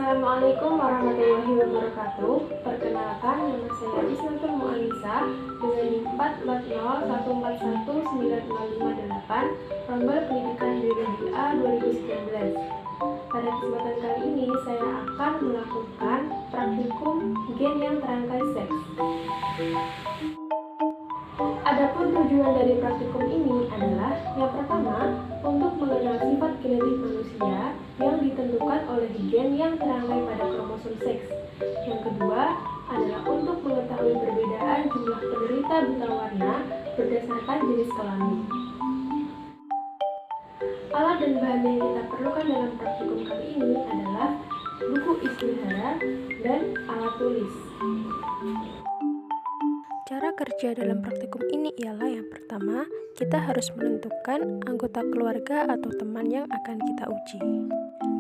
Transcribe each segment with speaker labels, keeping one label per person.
Speaker 1: Assalamualaikum warahmatullahi wabarakatuh. Perkenalkan, nama saya Isnatul Mu'anisa dengan NIM 440141958, Rombel Pendidikan Biologi A 2019. Pada kesempatan kali ini saya akan melakukan praktikum gen yang terangkai seks. Adapun tujuan dari praktikum ini adalah yang pertama, untuk mengenal sifat genetik manusia yang ditentukan oleh gen yang terangkai pada kromosom seks. Yang kedua adalah untuk mengetahui perbedaan jumlah penderita buta warna berdasarkan jenis kelamin. Alat dan bahan yang kita perlukan dalam praktikum kali ini adalah buku istihara dan alat tulis.
Speaker 2: Cara kerja dalam praktikum ini ialah yang pertama, kita harus menentukan anggota keluarga atau teman yang akan kita uji.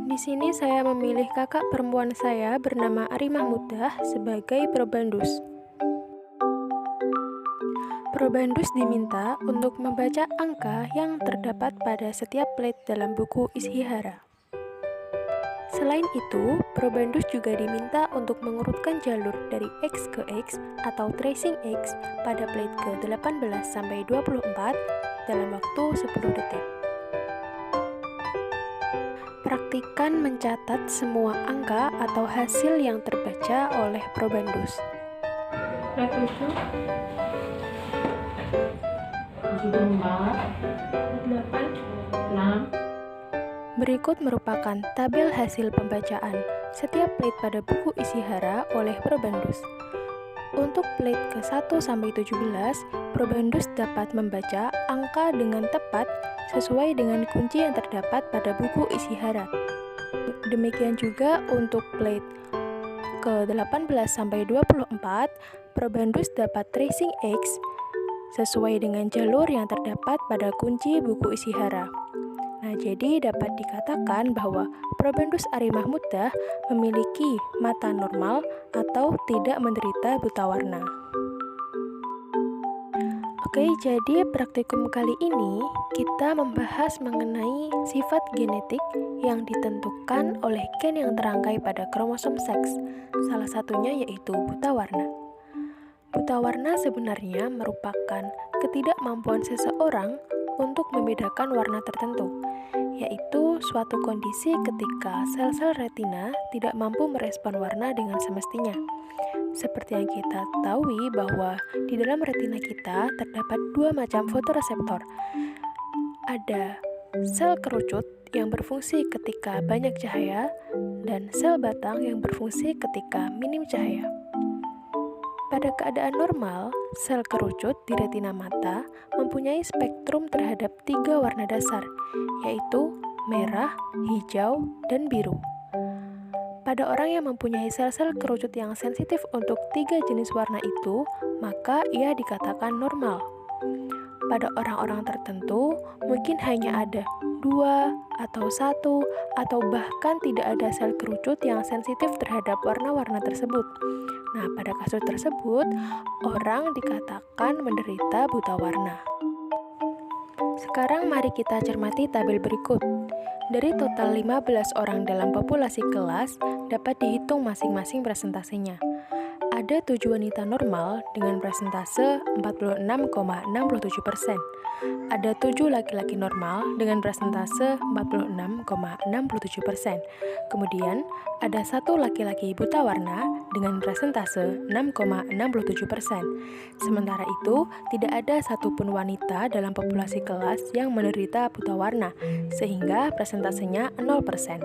Speaker 2: Di sini saya memilih kakak perempuan saya bernama Arimah Mudah sebagai probandus. Probandus diminta untuk membaca angka yang terdapat pada setiap plate dalam buku istihara. Selain itu, probandus juga diminta untuk mengurutkan jalur dari X ke X atau tracing X pada plate ke-18 sampai 24 dalam waktu 10 detik. Praktikan mencatat semua angka atau hasil yang terbaca oleh probandus.
Speaker 1: Plate 7, 8, 6.
Speaker 2: Berikut merupakan tabel hasil pembacaan setiap plate pada buku istihara oleh probandus. Untuk plate ke-1 sampai 17, probandus dapat membaca angka dengan tepat sesuai dengan kunci yang terdapat pada buku istihara. Demikian juga untuk plate ke-18 sampai 24, probandus dapat tracing X sesuai dengan jalur yang terdapat pada kunci buku istihara. Nah, jadi dapat dikatakan bahwa probandus Arimah Mudah memiliki mata normal atau tidak menderita buta warna. Oke, jadi praktikum kali ini kita membahas mengenai sifat genetik yang ditentukan oleh gen yang terangkai pada kromosom seks. Salah satunya yaitu buta warna. Buta warna sebenarnya merupakan ketidakmampuan seseorang untuk membedakan warna tertentu, yaitu suatu kondisi ketika sel-sel retina tidak mampu merespon warna dengan semestinya. Seperti yang kita ketahui bahwa di dalam retina kita terdapat dua macam fotoreseptor. Ada sel kerucut yang berfungsi ketika banyak cahaya dan sel batang yang berfungsi ketika minim cahaya. Pada keadaan normal, sel kerucut di retina mata mempunyai spektrum terhadap 3 warna dasar, yaitu merah, hijau, dan biru. Pada orang yang mempunyai sel-sel kerucut yang sensitif untuk 3 jenis warna itu, maka ia dikatakan normal. Pada orang-orang tertentu, mungkin hanya ada 2 atau 1 atau bahkan tidak ada sel kerucut yang sensitif terhadap warna-warna tersebut. Nah, pada kasus tersebut, orang dikatakan menderita buta warna. Sekarang mari kita cermati tabel berikut. Dari total 15 orang dalam populasi kelas, dapat dihitung masing-masing presentasinya. Ada 7 wanita normal dengan presentase 46,67%. Ada 7 laki-laki normal dengan presentase 46,67%. Kemudian, ada 1 laki-laki buta warna dengan presentase 6,67%. Sementara itu, tidak ada satupun wanita dalam populasi kelas yang menderita buta warna, sehingga presentasenya 0%.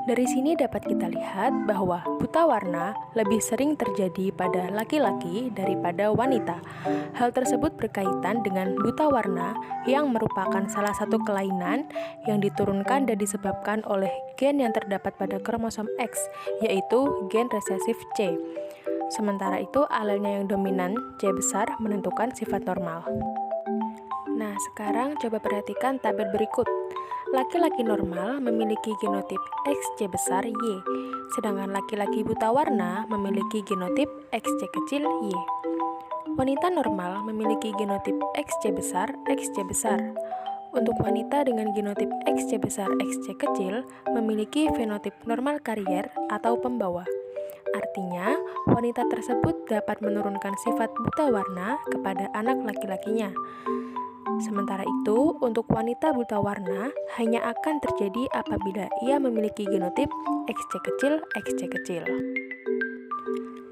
Speaker 2: Dari sini dapat kita lihat bahwa buta warna lebih sering terjadi pada laki-laki daripada wanita. Hal tersebut berkaitan dengan buta warna yang merupakan salah satu kelainan yang diturunkan dan disebabkan oleh gen yang terdapat pada kromosom X, yaitu gen resesif C. Sementara itu, alelnya yang dominan C besar menentukan sifat normal. Nah, sekarang coba perhatikan tabel berikut. Laki-laki normal memiliki genotip XC besar Y, sedangkan laki-laki buta warna memiliki genotip XC kecil Y. Wanita normal memiliki genotip XC besar XC besar. Untuk wanita dengan genotip XC besar XC kecil memiliki fenotip normal karier atau pembawa. Artinya, wanita tersebut dapat menurunkan sifat buta warna kepada anak laki-lakinya. Sementara itu, untuk wanita buta warna hanya akan terjadi apabila ia memiliki genotip XC kecil XC kecil.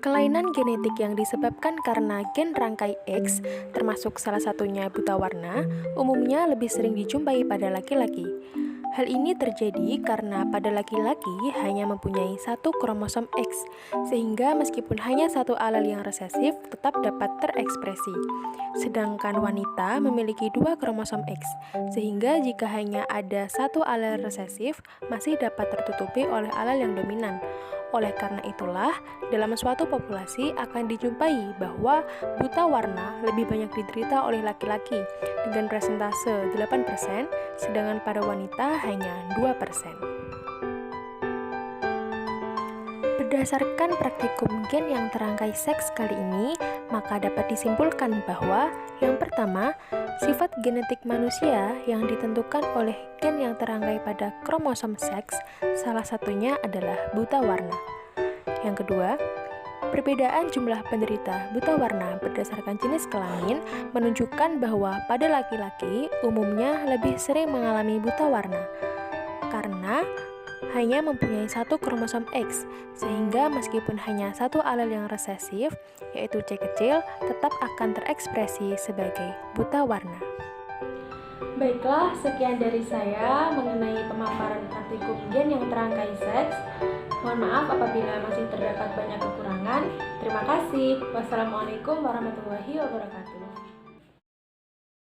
Speaker 2: Kelainan genetik yang disebabkan karena gen rangkai X, termasuk salah satunya buta warna, umumnya lebih sering dijumpai pada laki-laki. Hal ini terjadi karena pada laki-laki hanya mempunyai satu kromosom X, sehingga meskipun hanya satu alel yang resesif tetap dapat terekspresi. Sedangkan wanita memiliki dua kromosom X, sehingga jika hanya ada satu alel resesif, masih dapat tertutupi oleh alel yang dominan. Oleh karena itulah, dalam suatu populasi akan dijumpai bahwa buta warna lebih banyak diderita oleh laki-laki dengan persentase 8%, sedangkan pada wanita hanya 2%. Berdasarkan praktikum gen yang terangkai seks kali ini, maka dapat disimpulkan bahwa yang pertama, sifat genetik manusia yang ditentukan oleh gen yang terangkai pada kromosom seks, salah satunya adalah buta warna. Yang kedua, perbedaan jumlah penderita buta warna berdasarkan jenis kelamin menunjukkan bahwa pada laki-laki umumnya lebih sering mengalami buta warna karena hanya mempunyai satu kromosom X, sehingga meskipun hanya satu alel yang resesif, yaitu C kecil, tetap akan terekspresi sebagai buta warna.
Speaker 1: Baiklah, sekian dari saya mengenai pemaparan praktikum gen yang terangkai seks. Mohon maaf apabila masih terdapat banyak kekurangan. Terima kasih. Wassalamualaikum warahmatullahi wabarakatuh.